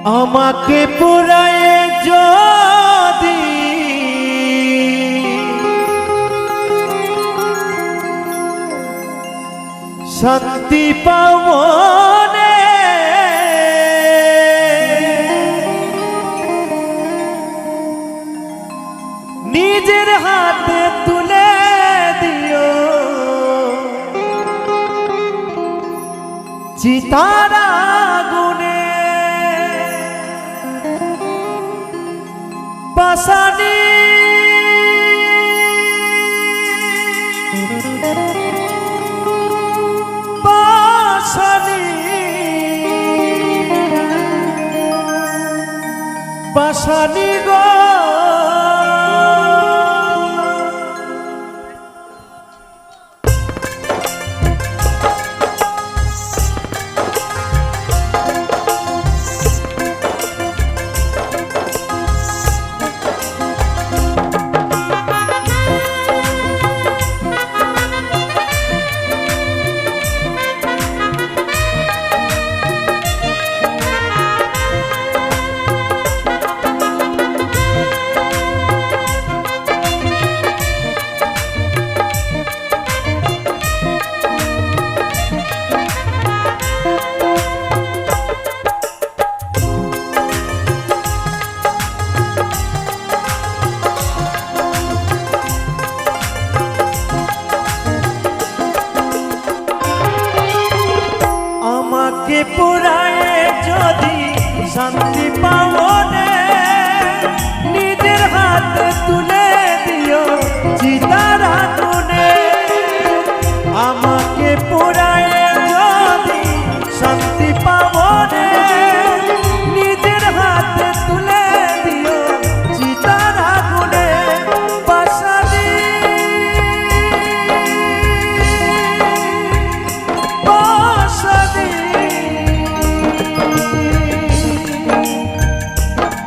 আমাকে পুরায় যদি শান্তি পাবনে নিজের হাতে তুলে দিও চিতার আগুনে পাশানি পাশানি পাশানি গো আমাকে পুরায় যদি শান্তি পাবনে নিজের হাতে তুলে দিও চিতার আগুনে আমাকে পুরায় যদি শান্তি পাবনে নিজের হাতে তুলে দিও চিতার আগুনে পাশানি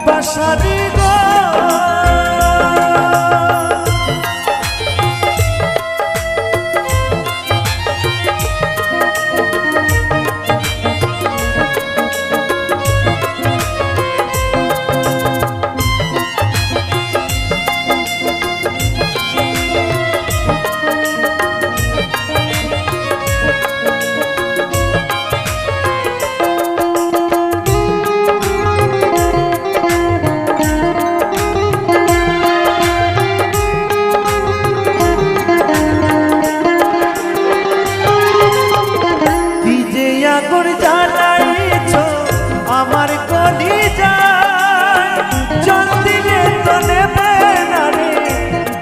পাশানি গো আগুন জ্বালাইছ আমার কলিজায় জল দিলে তো নেবে না রে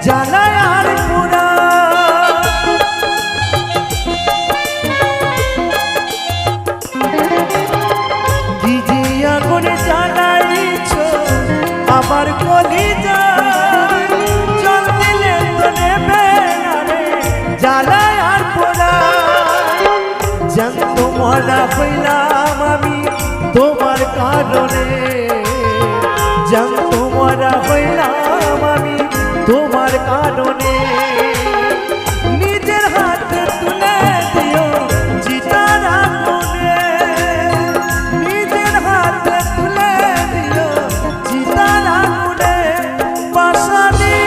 জ্বালায় আর পুরা কি যে আগুন জ্বালাইছ আমার কলিজায় জল দিলে তো নেবে না রে জ্বালায় আর পুরা জানতো মরা হইলাম আমি তোমার কারণে জানতো মরা হইলাম আমি তোমার কারণে নিজের হাতে তুলে দিও চিতার আগুনে নিজের হাতে তুলে দিও চিতার আগুনে পাশানি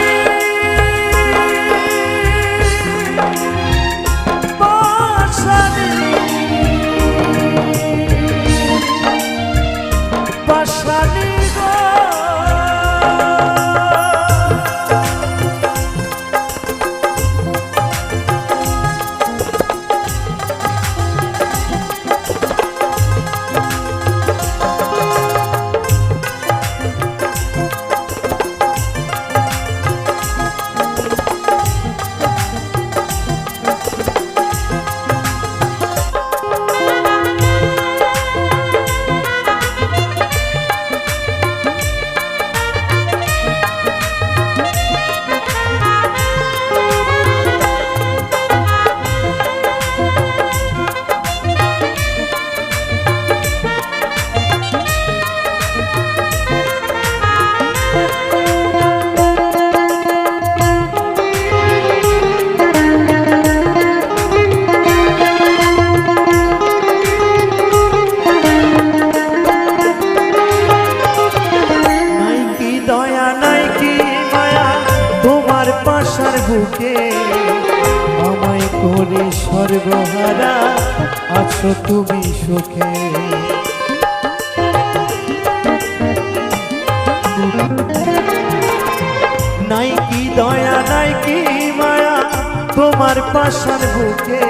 পাশানি পাশানি গো আছো তুমি সুখে। নাই কি দয়া নাই কি মায়া তোমার পাশার বুকে,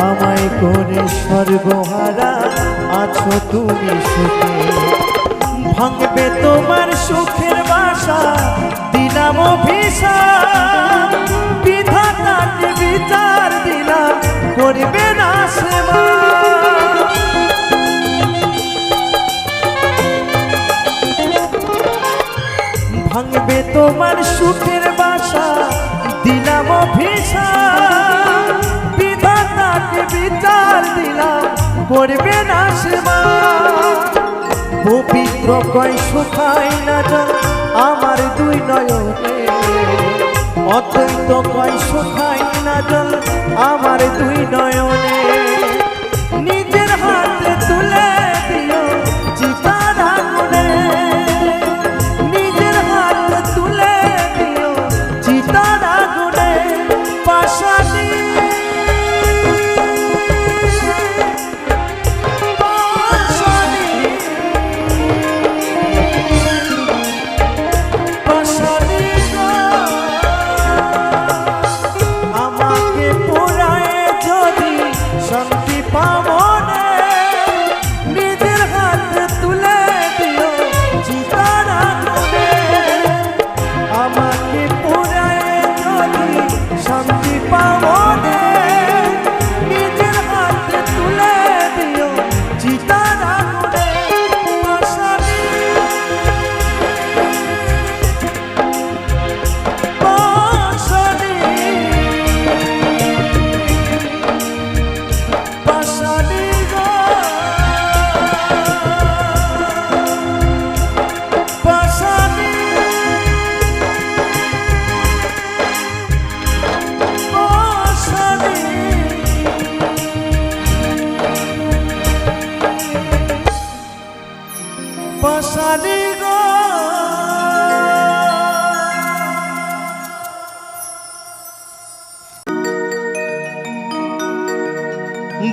আমায় করে সর্বহারা আছো তুমি সুখে। ভাঙবে তোমার সুখের বাসা দিলাম অভিশাপ, বিধাতাকে বিচার দিলাম করবে না সেবা। ভাঙবে তোমার সুখের বাসা দিলাম অভিশাপ, বিধাতাকে বিচার দিলাম করবে না সেবা। পবিত্র কয় শুকাই না জল আমার দুই নয়নে, অদ্বৈত কয় শুকাই না জল আমার দুই নয়নে। নিজের হাতে তুলে দিও চিতার আগুনে, নিজের হাতে তুলে দিও চিতার আগুনে। পাশানি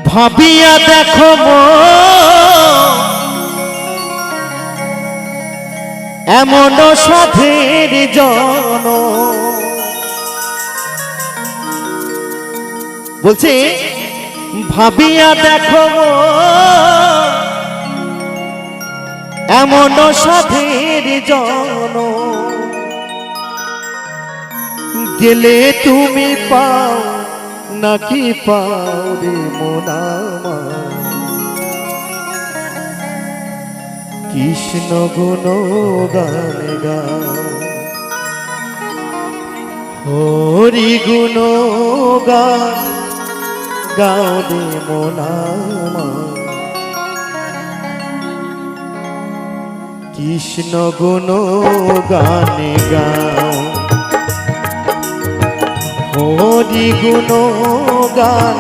ভাবিয়া দেখো এমন সাধের জন, বলছে ভাবিয়া দেখো এমন সাধের জন, গেলে তুমি পাও নাকি পাও রে মন আমার। কৃষ্ণ গুণ গান গাও, হরি গুণ গান গাও রে মন আমার। কৃষ্ণ গুণ গান গাও, হরি গুণ গান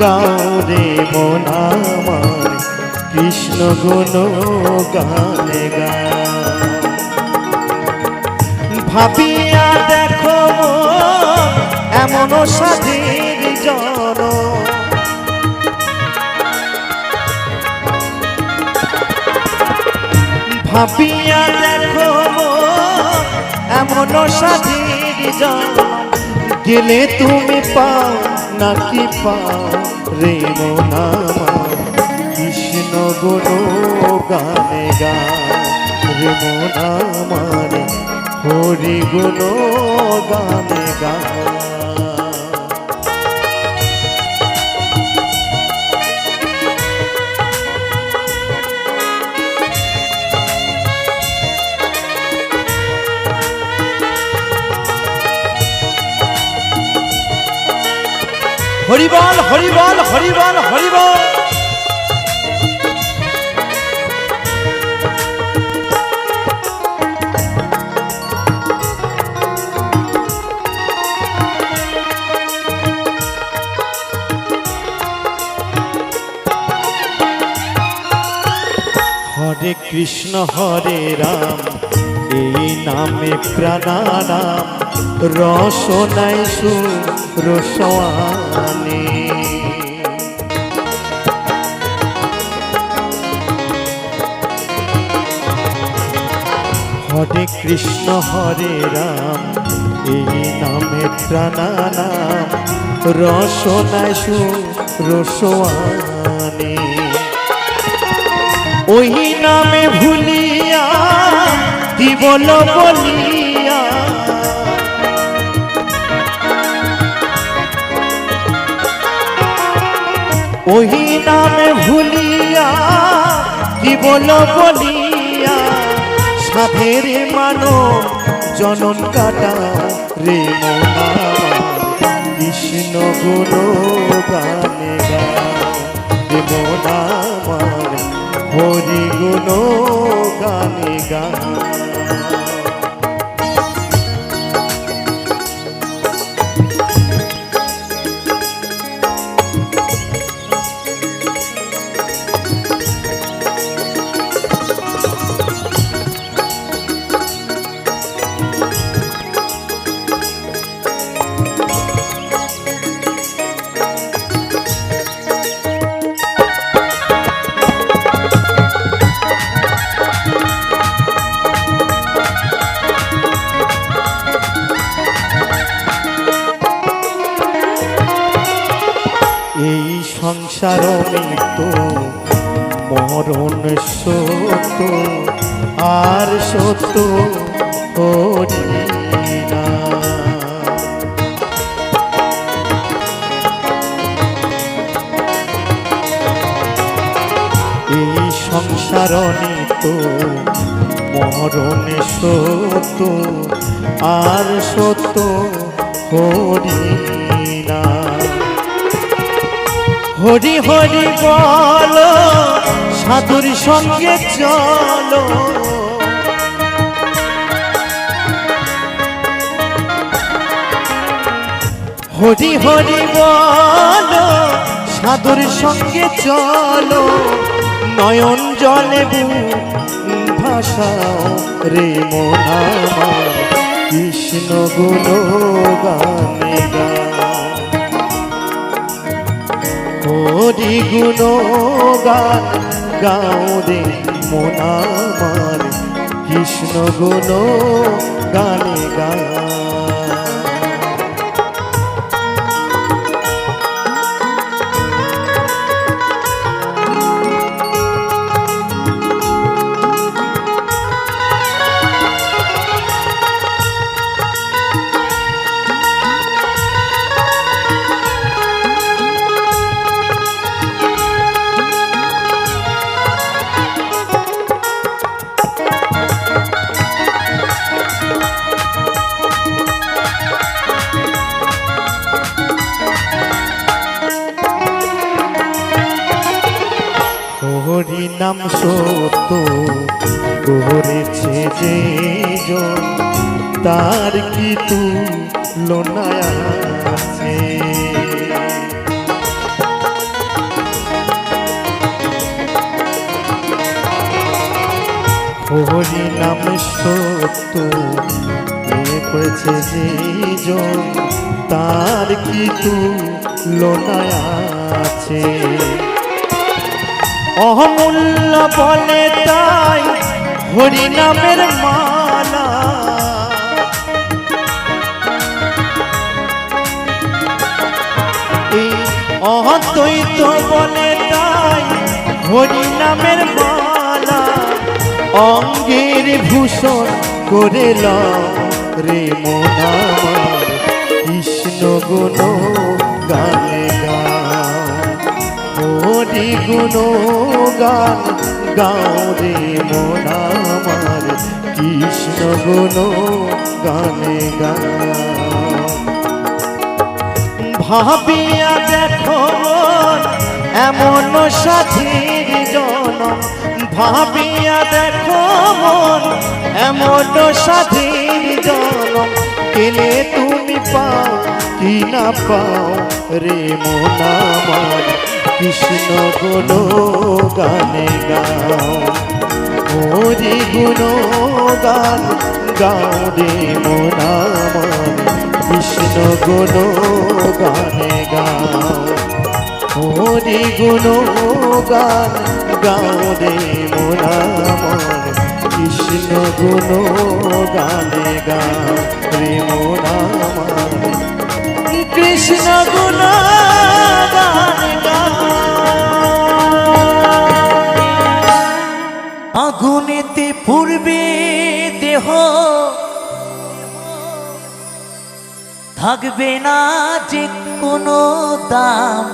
গাও রে মন আমার। কৃষ্ণ গুণ গান গাও। ভাবিয়া দেখো এমন সাধের জন, ভাবিয়া দেখো এমন সাধের জন, গেলে তুমি পাও নাকি পাও রে মন আমার। কৃষ্ণ গুণ গান গাও রে মন আমার, হরি গুণ গান গাও। হরিবল হরিবল হরিবল হরিবল। হরে কৃষ্ণ হরে রাম এই নামে প্রাণারাম, রসনাই সুরসওয়ানে। হরে কৃষ্ণ হরে রাম এই নামে প্রাণানাম রসনায় রসোয়ানে ওই নামে ভুলিয়া কি বল বলিয়া ওই নামে ভুলিয়া কি বল বলিয়া সাধের মানব জনন কাটা রে মোনা কৃষ্ণ গুণ গানে রে মোনা হরি গুণ গানে গা এই সংসার মৃত্যু মরণ সত্য আর সত্য হরি না এই সংসার মৃত্যু মরণ সত্য আর সত্য হরি না হরি হরি বলো সাধুর সঙ্গে চলো হরি হরি বলো সাধুর সঙ্গে চলো নয়ন জলে ভাষাও রে মোনা কৃষ্ণ গুণ গানে গা হরি গুণ গান গাও রে মোনা কৃষ্ণ গুণ গানে গা হরি নাম সত্য করেছে যে জন তার কি তুলনা আছে হরি নাম সত্য করেছে যে জন তার কি তুলনা আছে অমূল্য বলে তাই হরি নামের মালা এই অদ্বৈত বলে তাই হরি নামের মালা অঙ্গের ভূষণ করে রে মোনা কৃষ্ণ গুণ গানে গা হরি গুণ গান গাও রে মোনা কৃষ্ণ গুণ গানে গা ভাবিয়া দেখো এমন সাথীর জনম ভাবিয়া দেখো এমন সাথীর জনম পেলে তুমি পাও কি না পাও রে মোনা কৃষ্ণ গুণ গানে গাও হরি গুণ গান গাও রে মোনা কৃষ্ণ গুণ গানে গাও হরি গুণ গান গাও রে মোনা কৃষ্ণ গুণ গানে গা রে মন আমার, কৃষ্ণ গুণ গানে গা। আগুনেতে পূর্বে দেহ থাকবে না যে কোনো দাম,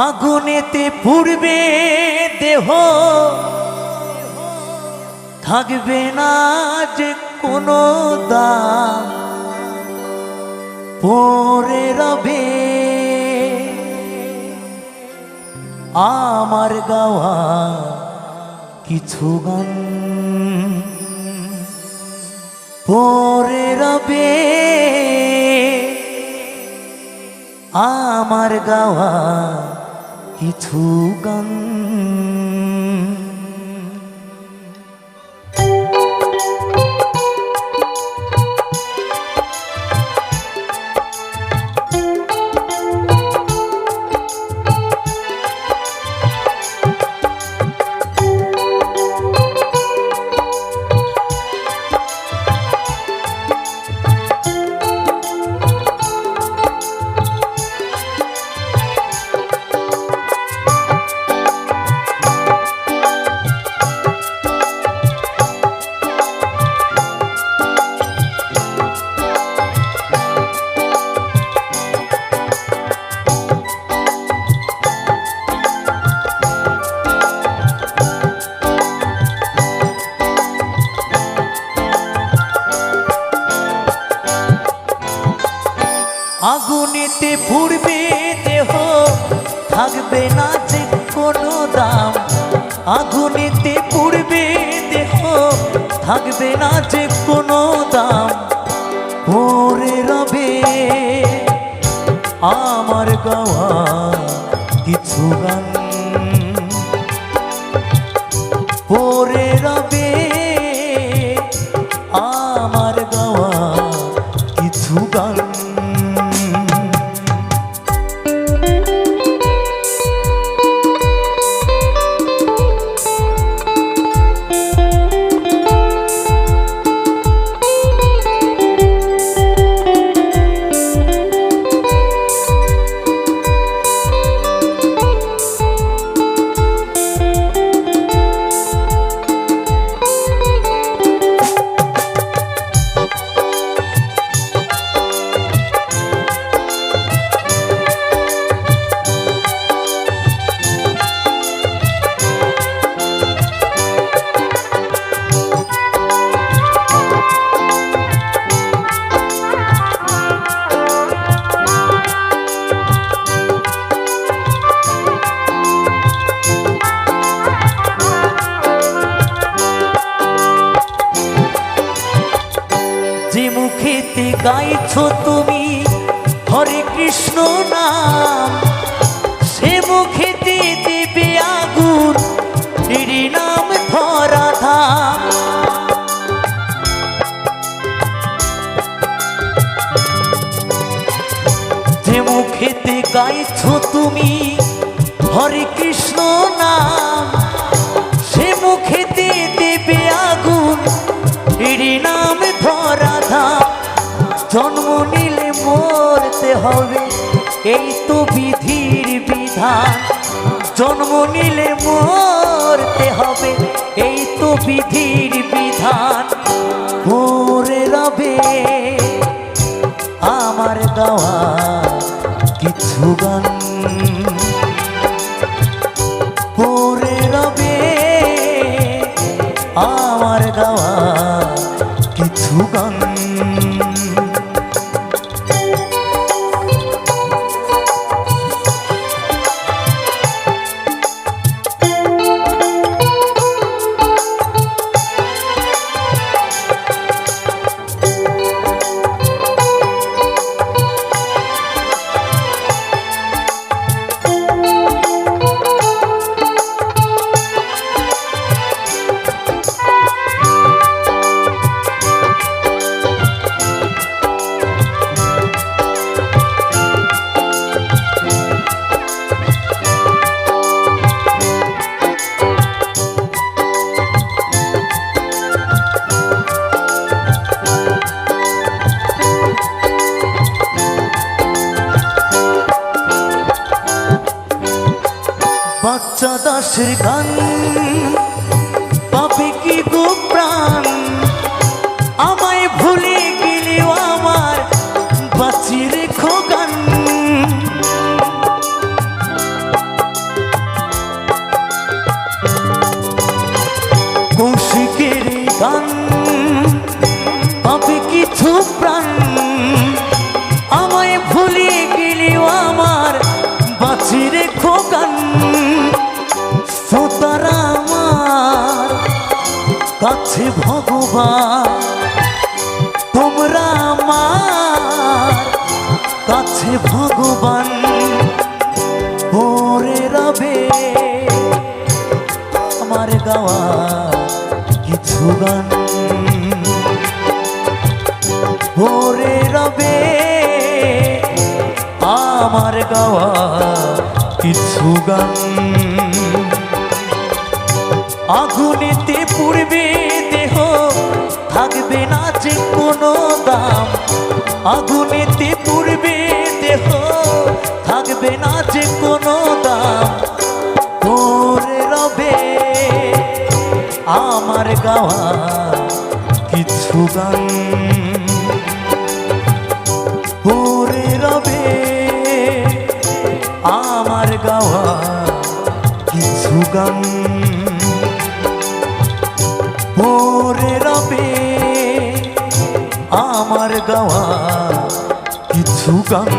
আগুনেতে পূর্বে দেহ থাকবে না যে কোনো দাম, পরে রবে আমার গাওয়া কিছু গান, পরে রবে আমার গাওয়া কিছু গান। আগুনেতে পুড়বে দেহ থাকবে না যে কোনো দাম, আগুনেতে পুড়বে দেহ থাকবে না যে কোনো দাম, পরে রবে আমার গাওয়া কিছু গান, পরে রবে আমার গাওয়া কিছু গান। যে মুখেতে গাইছো তুমি হরে কৃষ্ণ নাম, সে মুখেতে দেবে আগুন এরই নাম ধরা ধাম। যে মুখেতে গাইছো তুমি হরে কৃষ্ণ নাম, সে মুখেতে দেবে আগুন এরই নাম ধরা ধাম। জন্ম নিলে মরতে হবে এই তো বিধির বিধান, জন্ম নিলে মরতে হবে এই তো বিধির বিধান, পরে রবে আমার গাওয়া কিছু গান, পরে রবে আমার গাওয়া কিছু গান। বাচ্চা দাসের গান পাবে কি গো প্রাণ, আমায় ভুলে গেলেও আমার বাঁচিয়ে রেখো গান। কৌশিকের গান পাবে কিছু প্রাণ, আমায় ভুলে গেলেও আমার বাঁচিয়ে রেখো গান। শ্রোতারা আমার কাছে ভগবান, তোমরা আমার কাছে ভগবান। পরে রবে আমার গাওয়া কিছু গান, পরে রবে আমার গাওয়া কিছু গান। আগুনেতে পুড়বে দেহ, থাকবে না যে কোনো দাম। আগুনেতে পুড়বে দেহ, থাকবে না যে কোনো দাম। পরে রবে আমার গাওয়া কিছু গান, পরে রবে আমার গাওয়া কিছু গান, পরে রবে আমার গাওয়া কিছু গান।